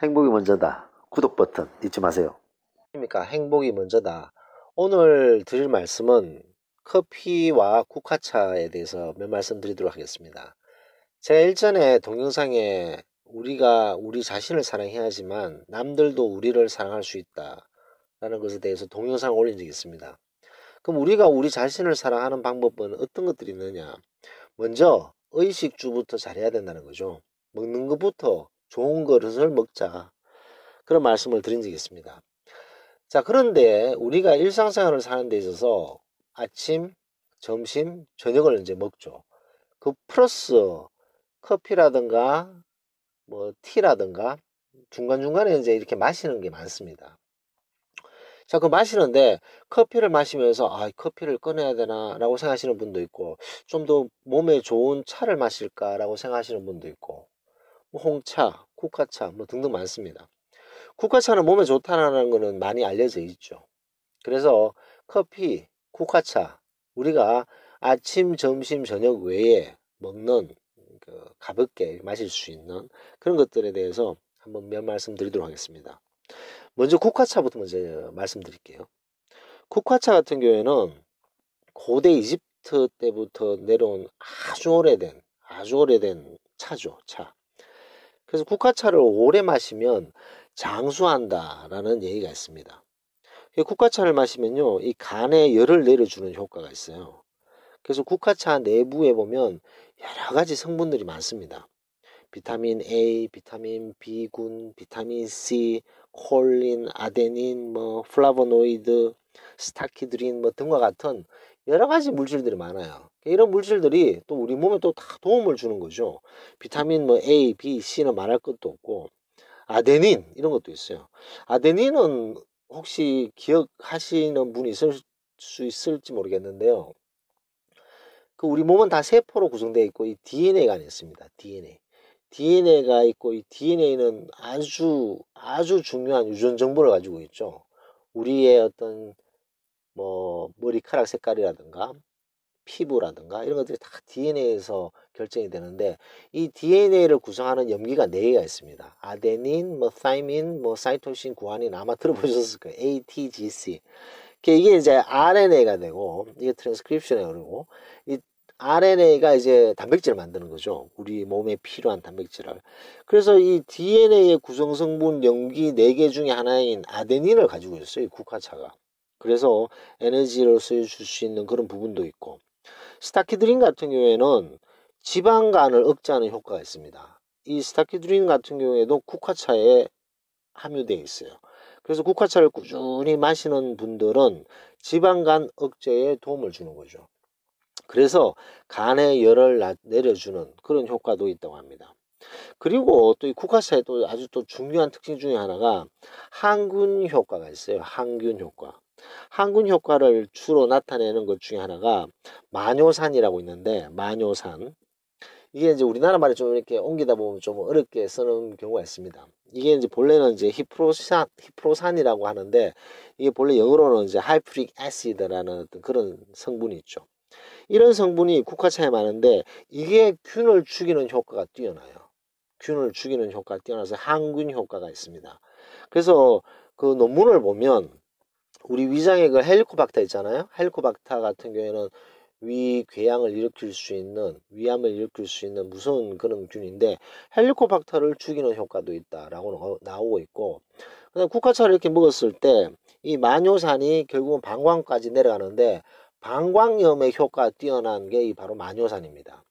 행복이 먼저다. 구독 버튼 잊지 마세요. 그러니까 행복이 먼저다. 오늘 드릴 말씀은 커피와 국화차에 대해서 몇 말씀 드리도록 하겠습니다. 제가 일전에 동영상에 우리가 우리 자신을 사랑해야지만 남들도 우리를 사랑할 수 있다 라는 것에 대해서 동영상을 올린 적이 있습니다. 그럼 우리가 우리 자신을 사랑하는 방법은 어떤 것들이 있느냐? 먼저 의식주부터 잘해야 된다는 거죠. 먹는 것부터 좋은 그릇을 먹자. 그런 말씀을 드린 적이 있습니다. 자, 그런데 우리가 일상생활을 사는 데 있어서 아침, 점심, 저녁을 이제 먹죠. 그 플러스 커피라든가 뭐 티라든가 중간중간에 이제 이렇게 마시는 게 많습니다. 자, 그 마시는데 커피를 마시면서 커피를 꺼내야 되나 라고 생각하시는 분도 있고, 좀 더 몸에 좋은 차를 마실까 라고 생각하시는 분도 있고, 뭐 홍차, 국화차 뭐 등등 많습니다. 국화차는 몸에 좋다는 것은 많이 알려져 있죠. 그래서 커피, 국화차, 우리가 아침, 점심, 저녁 외에 먹는 가볍게 마실 수 있는 그런 것들에 대해서 한번 몇 말씀 드리도록 하겠습니다. 먼저 국화차부터 먼저 말씀드릴게요. 국화차 같은 경우에는 고대 이집트 때부터 내려온 아주 오래된 차죠, 차. 그래서 국화차를 오래 마시면 장수한다라는 얘기가 있습니다. 국화차를 마시면요, 이 간에 열을 내려주는 효과가 있어요. 그래서 국화차 내부에 보면 여러 가지 성분들이 많습니다. 비타민 A, 비타민 B군, 비타민 C, 콜린, 아데닌, 플라보노이드, 스타키드린 등과 같은 여러 가지 물질들이 많아요. 이런 물질들이 또 우리 몸에 또 다 도움을 주는 거죠. 비타민 A, B, C는 말할 것도 없고, 아데닌 이런 것도 있어요. 아데닌은 혹시 기억하시는 분이 있을 수 있을지 모르겠는데요. 그 우리 몸은 다 세포로 구성되어 있고 이 DNA가 있습니다. DNA가 있고 이 DNA는 아주 중요한 유전 정보를 가지고 있죠. 우리의 어떤 머리카락 색깔이라든가 피부라든가 이런 것들이 다 DNA에서 결정이 되는데, 이 DNA를 구성하는 염기가 4개가 있습니다. 아데닌, 타이민, 사이토신, 구아닌 아마 들어보셨을 거예요. ATGC. 이게 이제 RNA가 되고, 이게 트랜스크립션이라고 그러고, 이 RNA가 이제 단백질을 만드는 거죠. 우리 몸에 필요한 단백질을. 그래서 이 DNA의 구성성분 염기 4개 중에 하나인 아데닌을 가지고 있어요. 이 국화차가. 그래서 에너지를 줄 수 있는 그런 부분도 있고, 스타키드린 같은 경우에는 지방간을 억제하는 효과가 있습니다. 이 스타키드린 같은 경우에도 국화차에 함유되어 있어요. 그래서 국화차를 꾸준히 마시는 분들은 지방간 억제에 도움을 주는 거죠. 그래서 간의 열을 내려주는 그런 효과도 있다고 합니다. 그리고 또 이 국화차에 또 아주 또 중요한 특징 중에 하나가 항균 효과가 있어요. 항균 효과. 항균 효과를 주로 나타내는 것 중에 하나가 마뇨산이라고 있는데, 마뇨산. 이게 이제 우리나라 말에 좀 이렇게 옮기다 보면 좀 어렵게 쓰는 경우가 있습니다. 이게 이제 본래는 이제 히프로산이라고 하는데, 이게 본래 영어로는 이제 하이프릭 애시드라는 어떤 그런 성분이 있죠. 이런 성분이 국화차에 많은데, 이게 균을 죽이는 효과가 뛰어나요. 균을 죽이는 효과가 뛰어나서 항균 효과가 있습니다. 그래서 그 논문을 보면 우리 위장에 그 헬리코박터 있잖아요. 헬리코박터 같은 경우에는 위궤양을 일으킬 수 있는, 위암을 일으킬 수 있는 무서운 그런 균인데, 헬리코박터를 죽이는 효과도 있다라고 나오고 있고, 그다음 국화차를 이렇게 먹었을 때 이 마뇨산이 결국은 방광까지 내려가는데, 방광염의 효과가 뛰어난 게 바로 마뇨산입니다.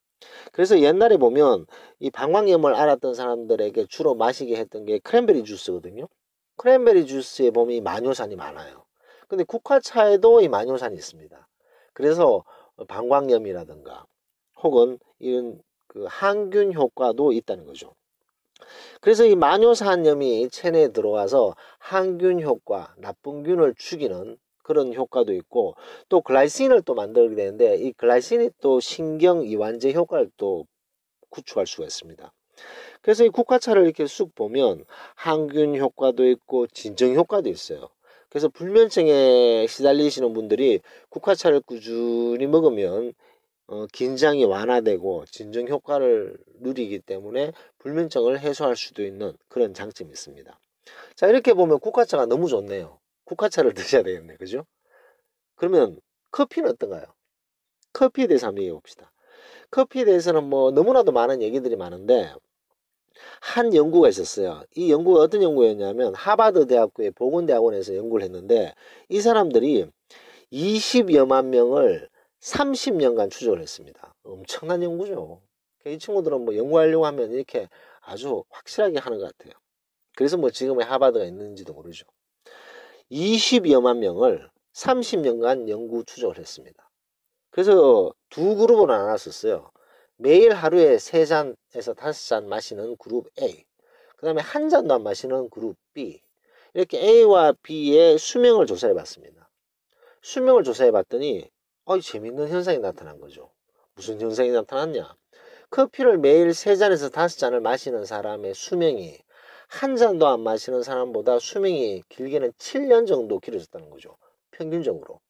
그래서 옛날에 보면 이 방광염을 앓았던 사람들에게 주로 마시게 했던 게 크랜베리 주스거든요. 크랜베리 주스에 보면 이 마뇨산이 많아요. 근데 국화차에도 이 마뇨산이 있습니다. 그래서 방광염이라든가 혹은 이런 그 항균 효과도 있다는 거죠. 그래서 이 마뇨산염이 체내에 들어와서 항균 효과, 나쁜 균을 죽이는 그런 효과도 있고, 또 글라이신을 또 만들게 되는데, 이 글라이신이 또 신경 이완제 효과를 또 구축할 수가 있습니다. 그래서 이 국화차를 이렇게 쑥 보면 항균 효과도 있고 진정 효과도 있어요. 그래서 불면증에 시달리시는 분들이 국화차를 꾸준히 먹으면 긴장이 완화되고 진정 효과를 누리기 때문에 불면증을 해소할 수도 있는 그런 장점이 있습니다. 자, 이렇게 보면 국화차가 너무 좋네요. 국화차를 드셔야 되겠네, 그죠? 그러면 커피는 어떤가요? 커피에 대해서 한번 얘기해 봅시다. 커피에 대해서는 뭐 너무나도 많은 얘기들이 많은데 한 연구가 있었어요. 이 연구가 어떤 연구였냐면 하버드 대학교의 보건대학원에서 연구를 했는데 이 사람들이 20여만 명을 30년간 추적을 했습니다. 엄청난 연구죠. 이 친구들은 뭐 연구하려고 하면 이렇게 아주 확실하게 하는 것 같아요. 그래서 뭐 지금의 하버드가 있는지도 모르죠. 20여만 명을 30년간 연구 추적을 했습니다. 그래서 두 그룹으로 나눴었어요. 매일 하루에 3잔에서 5잔 마시는 그룹 A, 그 다음에 한 잔도 안 마시는 그룹 B, 이렇게 A와 B의 수명을 조사해 봤습니다. 수명을 조사해 봤더니 재밌는 현상이 나타난 거죠. 무슨 현상이 나타났냐? 커피를 매일 3잔에서 5잔을 마시는 사람의 수명이 한 잔도 안 마시는 사람보다 수명이 길게는 7년 정도 길어졌다는 거죠. 평균적으로.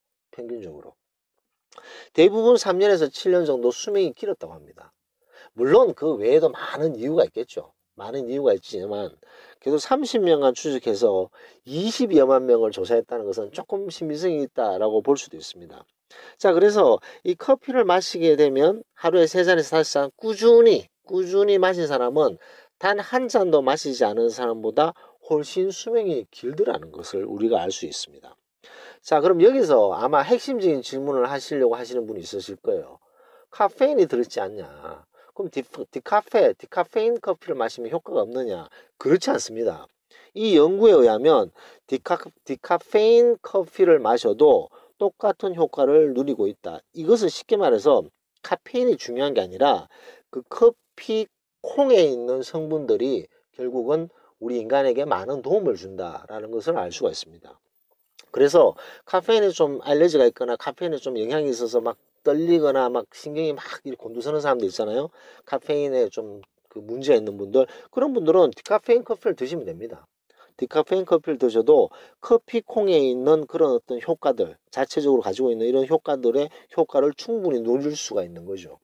대부분 3년에서 7년 정도 수명이 길었다고 합니다. 물론 그 외에도 많은 이유가 있겠죠. 많은 이유가 있지만 그래도 30년간 추적해서 20여만 명을 조사했다는 것은 조금 신빙성이 있다라고 볼 수도 있습니다. 자, 그래서 이 커피를 마시게 되면 하루에 3잔에서 5잔 꾸준히 마신 사람은 단 한 잔도 마시지 않은 사람보다 훨씬 수명이 길더라는 것을 우리가 알 수 있습니다. 자, 그럼 여기서 아마 핵심적인 질문을 하시려고 하시는 분이 있으실 거예요. 카페인이 들었지 않냐? 그럼 디카페인 커피를 마시면 효과가 없느냐? 그렇지 않습니다. 이 연구에 의하면 디카페인 커피를 마셔도 똑같은 효과를 누리고 있다. 이것은 쉽게 말해서 카페인이 중요한 게 아니라 그 커피 콩에 있는 성분들이 결국은 우리 인간에게 많은 도움을 준다라는 것을 알 수가 있습니다. 그래서 카페인에 좀 알레르기가 있거나 카페인에 좀 영향이 있어서 막 떨리거나 막 신경이 막 이렇게 곤두서는 사람들 있잖아요. 카페인에 좀 그 문제가 있는 분들, 그런 분들은 디카페인 커피를 드시면 됩니다. 디카페인 커피를 드셔도 커피 콩에 있는 그런 어떤 효과들, 자체적으로 가지고 있는 이런 효과들의 효과를 충분히 누릴 수가 있는 거죠.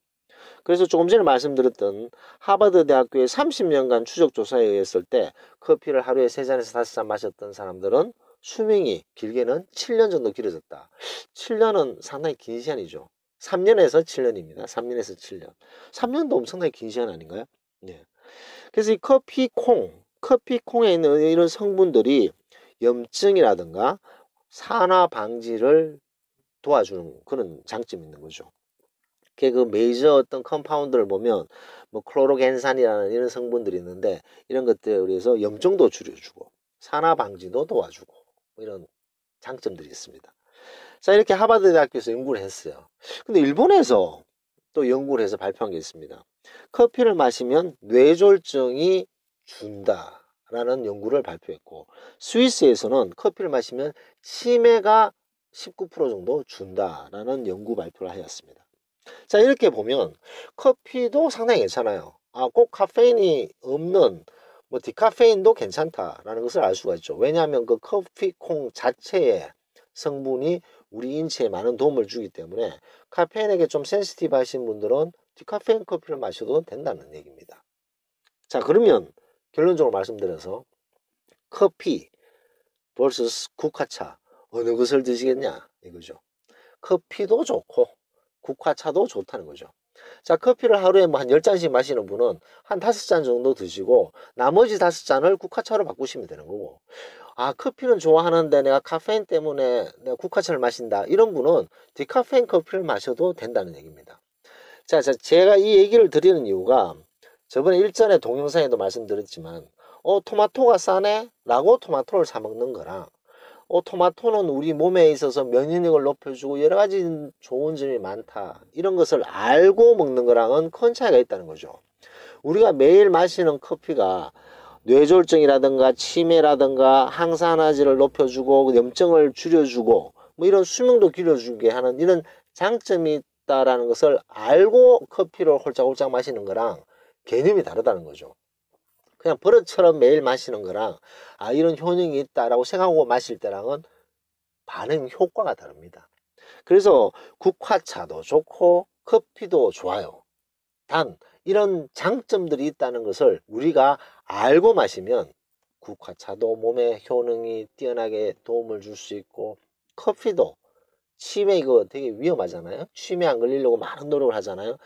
그래서 조금 전에 말씀드렸던 하버드 대학교의 30년간 추적 조사에 의했을 때 커피를 하루에 3잔에서 5잔 마셨던 사람들은 수명이 길게는 7년 정도 길어졌다. 7년은 상당히 긴 시간이죠. 3년에서 7년입니다. 3년에서 7년. 3년도 엄청나게 긴 시간 아닌가요? 네. 그래서 이 커피콩에 있는 이런 성분들이 염증이라든가 산화 방지를 도와주는 그런 장점이 있는 거죠. 그 메이저 어떤 컴파운드를 보면 뭐 클로로겐산이라는 이런 성분들이 있는데 이런 것들에 의해서 염증도 줄여주고 산화 방지도 도와주고 뭐 이런 장점들이 있습니다. 자, 이렇게 하버드 대학교에서 연구를 했어요. 근데 일본에서 또 연구를 해서 발표한 게 있습니다. 커피를 마시면 뇌졸중이 준다라는 연구를 발표했고 스위스에서는 커피를 마시면 치매가 19% 정도 준다라는 연구 발표를 하였습니다. 자, 이렇게 보면 커피도 상당히 괜찮아요. 꼭 카페인이 없는 뭐 디카페인도 괜찮다라는 것을 알 수가 있죠. 왜냐하면 그 커피 콩 자체의 성분이 우리 인체에 많은 도움을 주기 때문에 카페인에게 좀 센시티브 하신 분들은 디카페인 커피를 마셔도 된다는 얘기입니다. 자, 그러면 결론적으로 말씀드려서 커피 vs 국화차 어느 것을 드시겠냐 이거죠. 커피도 좋고 국화차도 좋다는 거죠. 자, 커피를 하루에 뭐 한 10잔씩 마시는 분은 한 5잔 정도 드시고 나머지 5잔을 국화차로 바꾸시면 되는 거고, 커피는 좋아하는데 내가 카페인 때문에 내가 국화차를 마신다 이런 분은 디카페인 커피를 마셔도 된다는 얘기입니다. 자, 제가 이 얘기를 드리는 이유가 저번에 일전에 동영상에도 말씀드렸지만 토마토가 싸네? 라고 토마토를 사 먹는 거랑 토마토는 우리 몸에 있어서 면역력을 높여주고 여러 가지 좋은 점이 많다 이런 것을 알고 먹는 거랑은 큰 차이가 있다는 거죠. 우리가 매일 마시는 커피가 뇌졸중이라든가 치매라든가 항산화질을 높여주고 염증을 줄여주고 뭐 이런 수명도 길어주게 하는 이런 장점이 있다라는 것을 알고 커피를 홀짝홀짝 마시는 거랑 개념이 다르다는 거죠. 그냥 버릇처럼 매일 마시는 거랑 이런 효능이 있다라고 생각하고 마실 때랑은 반응 효과가 다릅니다. 그래서 국화차도 좋고 커피도 좋아요. 단 이런 장점들이 있다는 것을 우리가 알고 마시면 국화차도 몸에 효능이 뛰어나게 도움을 줄 수 있고, 커피도 치매 이거 되게 위험하잖아요. 치매 안 걸리려고 많은 노력을 하잖아요.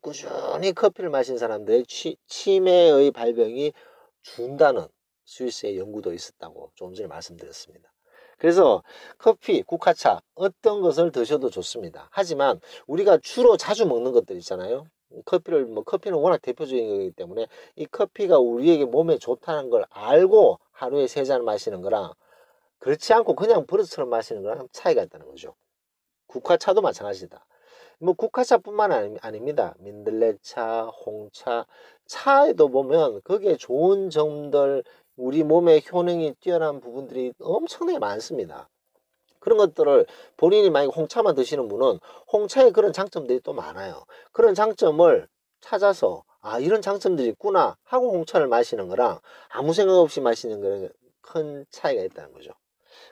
꾸준히 커피를 마신 사람들의 치매의 발병이 준다는 스위스의 연구도 있었다고 조금 전에 말씀드렸습니다. 그래서 커피, 국화차 어떤 것을 드셔도 좋습니다. 하지만 우리가 주로 자주 먹는 것들 있잖아요. 커피는 워낙 대표적인 거기 때문에 이 커피가 우리에게 몸에 좋다는 걸 알고 하루에 3잔 마시는 거랑 그렇지 않고 그냥 버릇처럼 마시는 거랑 차이가 있다는 거죠. 국화차도 마찬가지다. 뭐 국화차뿐만 아닙니다. 민들레차, 홍차, 차에도 보면 거기에 좋은 점들, 우리 몸의 효능이 뛰어난 부분들이 엄청나게 많습니다. 그런 것들을 본인이 만약 홍차만 드시는 분은 홍차에 그런 장점들이 또 많아요. 그런 장점을 찾아서 이런 장점들이 있구나 하고 홍차를 마시는 거랑 아무 생각 없이 마시는 거랑 큰 차이가 있다는 거죠.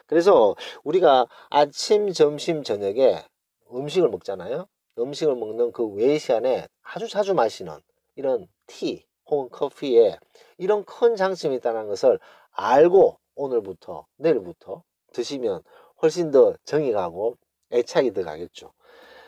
그래서 우리가 아침, 점심, 저녁에 음식을 먹잖아요. 음식을 먹는 그 외 시간에 아주 자주 마시는 이런 티 혹은 커피에 이런 큰 장점이 있다는 것을 알고 오늘부터 내일부터 드시면 훨씬 더 정이 가고 애착이 들어가겠죠.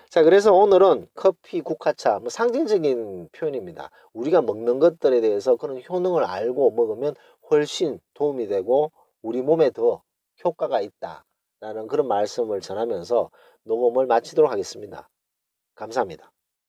자, 그래서 오늘은 커피, 국화차, 뭐 상징적인 표현입니다. 우리가 먹는 것들에 대해서 그런 효능을 알고 먹으면 훨씬 도움이 되고 우리 몸에 더 효과가 있다라는 그런 말씀을 전하면서 녹음을 마치도록 하겠습니다. 감사합니다.